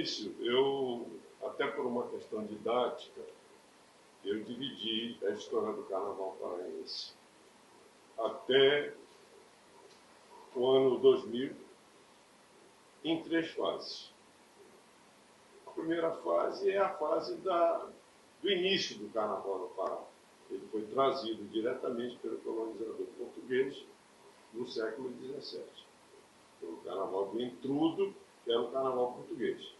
início, até por uma questão didática, eu dividi a história do Carnaval paraense até o ano 2000 em 3 fases. A primeira fase é a fase do início do Carnaval no Pará. Ele foi trazido diretamente pelo colonizador português no século XVII. Foi o Carnaval do Intrudo, que era o Carnaval português.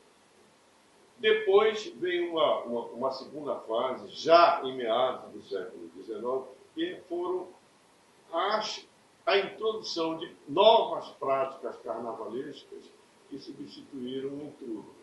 Depois veio uma segunda fase, já em meados do século XIX, que foram a introdução de novas práticas carnavalescas que substituíram o intrudo.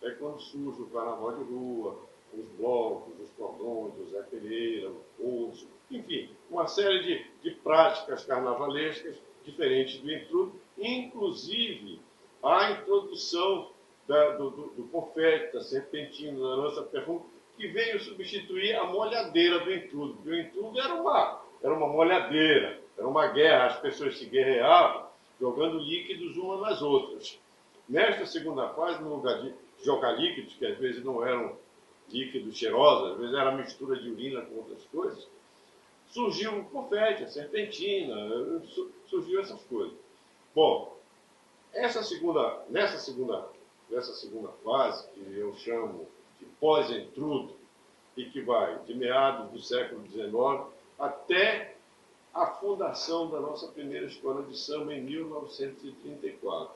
É quando surge o carnaval de rua, os blocos, os cordões, o Zé Pereira, o Osso, enfim, uma série de práticas carnavalescas diferentes do intrudo, inclusive a introdução do confete, da serpentina, da lança-perfume, que veio substituir a molhadeira do intrudo. Porque o intrudo era uma molhadeira, era uma guerra, as pessoas se guerreavam jogando líquidos umas nas outras. Nesta segunda fase, no lugar de jogar líquidos, que às vezes não eram líquidos cheirosos, às vezes era mistura de urina com outras coisas, surgiu o confete, a serpentina, surgiu essas coisas. Bom, nessa segunda fase, que eu chamo de pós-intrudo, e que vai de meados do século XIX até a fundação da nossa primeira escola de samba em 1934.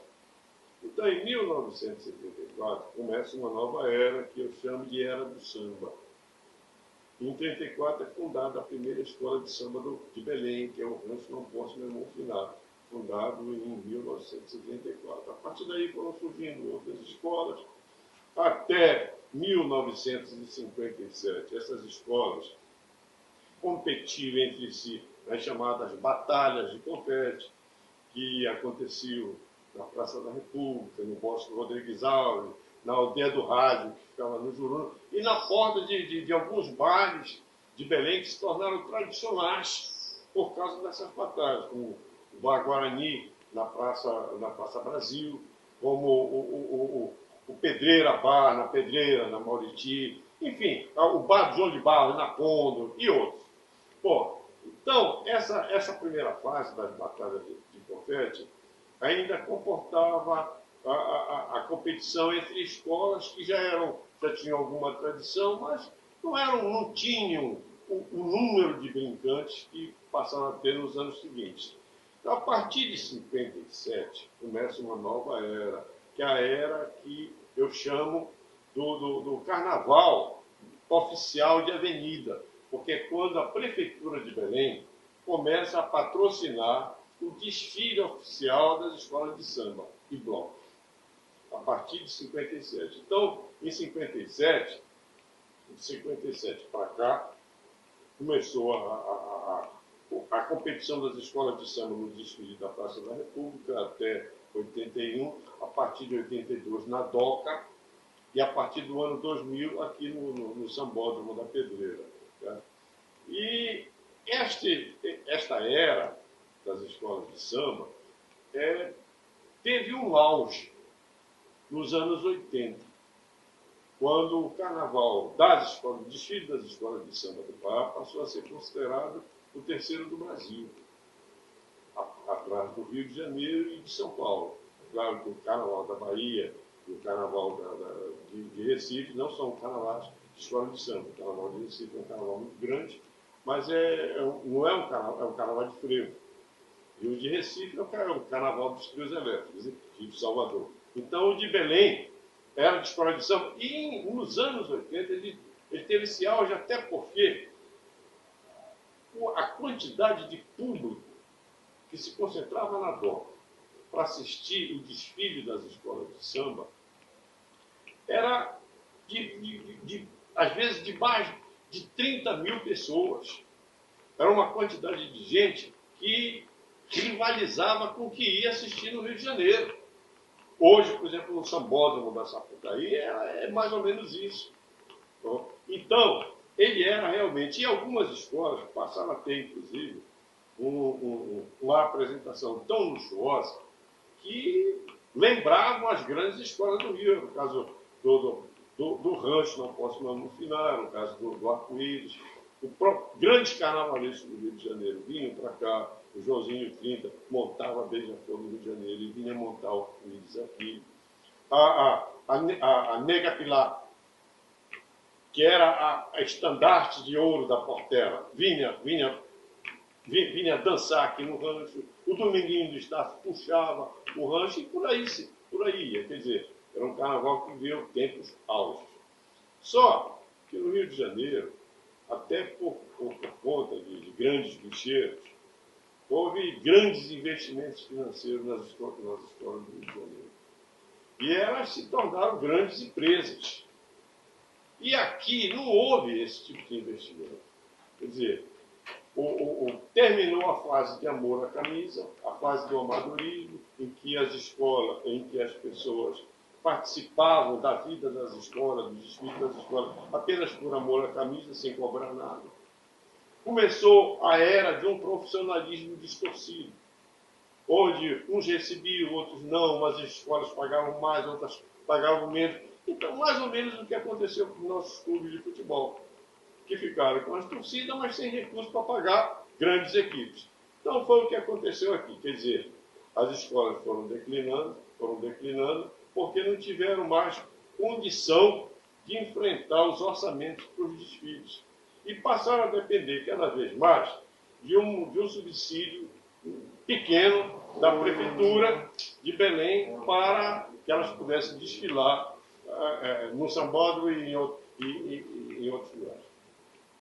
Então, em 1934, começa uma nova era que eu chamo de Era do Samba. Em 1934 é fundada a primeira escola de samba de Belém, que é o Rancho Não Posso Me Emocionar, fundado em 1934. A partir daí foram surgindo outras escolas, até 1957. Essas escolas competiam entre si nas chamadas batalhas de confete, que aconteciam na Praça da República, no Bosque Rodrigues Alves, na Aldeia do Rádio, que ficava no Juruna, e na porta de alguns bares de Belém que se tornaram tradicionais por causa dessas batalhas, como o Bar Guarani na Praça Brasil, como o Pedreira Bar na Pedreira, na Mauriti, enfim, o Bar de João de Barros na Condor e outros. Bom, então, essa primeira fase das batalhas de confete ainda comportava a competição entre escolas que já tinham alguma tradição, mas não tinham o número de brincantes que passaram a ter nos anos seguintes. Então, a partir de 57, começa uma nova era, que é a era que eu chamo do carnaval oficial de avenida, porque é quando a Prefeitura de Belém começa a patrocinar o desfile oficial das escolas de samba e blocos, a partir de 57. Então, em 57, de 57 para cá, começou a competição das escolas de samba no desfile da Praça da República até 81, a partir de 82 na DOCA, e a partir do ano 2000 aqui no Sambódromo da Pedreira. Tá? E esta era das escolas de samba teve um auge nos anos 80, quando o carnaval o desfile das escolas de samba do Pará passou a ser considerado o terceiro do Brasil, atrás do Rio de Janeiro e de São Paulo. É claro que o carnaval da Bahia e o carnaval de Recife não são carnavais de escola de samba. O carnaval de Recife é um carnaval muito grande, mas não é um carnaval, é um carnaval de frevo. E o de Recife é o carnaval dos trios elétricos, de Salvador. Então, o de Belém era de escola de samba. E nos anos 80 ele teve esse auge, até porque a quantidade de público que se concentrava na DOCA para assistir o desfile das escolas de samba era, às vezes, de mais de 30 mil pessoas. Era uma quantidade de gente que rivalizava com o que ia assistir no Rio de Janeiro. Hoje, por exemplo, no Sambódromo da Sapucaí, é mais ou menos isso. Então, ele era realmente, e algumas escolas passaram a ter, inclusive, uma apresentação tão luxuosa que lembravam as grandes escolas do Rio. No caso, do rancho, não posso final, no caso do Arco-Íris. Grandes carnavalescos do Rio de Janeiro vinham para cá, o Joãozinho 30 montava a Beija-Flor no Rio de Janeiro e vinha montar o Arco-Íris aqui. A Nega Pilar, que era a estandarte de ouro da Portela, vinha dançar aqui no rancho. O Dominguinho do Estácio puxava o rancho e por aí ia. Quer dizer, era um carnaval que viveu tempos auges. Só que no Rio de Janeiro, até por conta de grandes bicheiros, houve grandes investimentos financeiros nas escolas do Rio de Janeiro. E elas se tornaram grandes empresas. E aqui não houve esse tipo de investimento. Quer dizer, terminou a fase de amor à camisa, a fase do amadorismo, em que as pessoas participavam da vida das escolas, dos desfiles das escolas, apenas por amor à camisa, sem cobrar nada. Começou a era de um profissionalismo distorcido, onde uns recebiam, outros não, umas escolas pagavam mais, outras pagavam menos. Então, mais ou menos o que aconteceu com os nossos clubes de futebol, que ficaram com as torcidas, mas sem recursos para pagar grandes equipes. Então, foi o que aconteceu aqui. Quer dizer, as escolas foram declinando, porque não tiveram mais condição de enfrentar os orçamentos para os desfiles. E passaram a depender cada vez mais de um subsídio pequeno da Prefeitura de Belém para que elas pudessem desfilar no Sambódromo e em outros lugares.